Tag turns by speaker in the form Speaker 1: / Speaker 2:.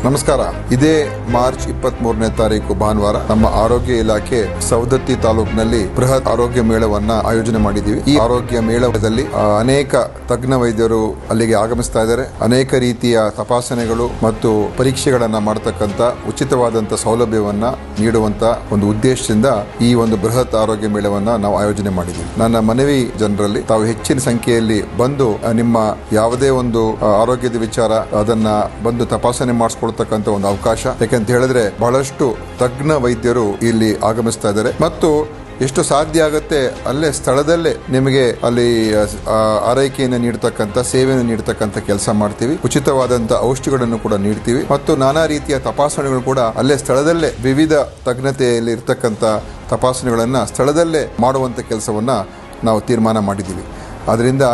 Speaker 1: ನಮಸ್ಕಾರ. ಇದೇ ಮಾರ್ಚ್ 23ನೇ ತಾರೀಕು ಭಾನುವಾರ ನಮ್ಮ ಆರೋಗ್ಯ ಇಲಾಖೆ ಸವದತ್ತಿ ತಾಲೂಕಿನಲ್ಲಿ ಬೃಹತ್ ಆರೋಗ್ಯ ಮೇಳವನ್ನ ಆಯೋಜನೆ ಮಾಡಿದ್ದೀವಿ. ಈ ಆರೋಗ್ಯ ಮೇಳದಲ್ಲಿ ಅನೇಕ ತಜ್ಞ ವೈದ್ಯರು ಅಲ್ಲಿಗೆ ಆಗಮಿಸ್ತಾ ಇದ್ದಾರೆ. ಅನೇಕ ರೀತಿಯ ತಪಾಸಣೆಗಳು ಮತ್ತು ಪರೀಕ್ಷೆಗಳನ್ನ ಮಾಡತಕ್ಕಂತ ಉಚಿತವಾದಂತ ಸೌಲಭ್ಯವನ್ನ ನೀಡುವಂತ ಒಂದು ಉದ್ದೇಶದಿಂದ ಈ ಒಂದು ಬೃಹತ್ ಆರೋಗ್ಯ ಮೇಳವನ್ನ ನಾವು ಆಯೋಜನೆ ಮಾಡಿದ್ದೀವಿ. ನನ್ನ ಮನವಿ ಜನರಲ್ಲಿ ತಾವು ಹೆಚ್ಚಿನ ಸಂಖ್ಯೆಯಲ್ಲಿ ಬಂದು ನಿಮ್ಮ ಯಾವುದೇ ಒಂದು ಆರೋಗ್ಯದ ವಿಚಾರ ಅದನ್ನ ಬಂದು ತಪಾಸಣೆ ಮಾಡಿಸ್ಕೊಳ್ತಕ್ಕಂಥ ಒಂದು ಅವಕಾಶ. ಯಾಕಂತ ಹೇಳಿದ್ರೆ ಬಹಳಷ್ಟು ತಜ್ಞ ವೈದ್ಯರು ಇಲ್ಲಿ ಆಗಮಿಸ್ತಾ ಇದ್ದಾರೆ ಮತ್ತು ಎಷ್ಟು ಸಾಧ್ಯ ಆಗುತ್ತೆ ಅಲ್ಲೇ ಸ್ಥಳದಲ್ಲೇ ನಿಮಗೆ ಅಲ್ಲಿ ಆರೈಕೆಯನ್ನು ನೀಡತಕ್ಕಂಥ ಸೇವೆಯನ್ನು ನೀಡತಕ್ಕಂಥ ಕೆಲಸ ಮಾಡ್ತೀವಿ. ಉಚಿತವಾದಂತ ಔಷಧಿಗಳನ್ನು ಕೂಡ ನೀಡ್ತೀವಿ ಮತ್ತು ನಾನಾ ರೀತಿಯ ತಪಾಸಣೆಗಳು ಕೂಡ ಅಲ್ಲೇ ಸ್ಥಳದಲ್ಲೇ ವಿವಿಧ ತಜ್ಞತೆಯಲ್ಲಿ ಇರ್ತಕ್ಕಂಥ ತಪಾಸಣೆಗಳನ್ನ ಸ್ಥಳದಲ್ಲೇ ಮಾಡುವಂತ ಕೆಲಸವನ್ನ ನಾವು ತೀರ್ಮಾನ ಮಾಡಿದ್ದೀವಿ. ಅದರಿಂದ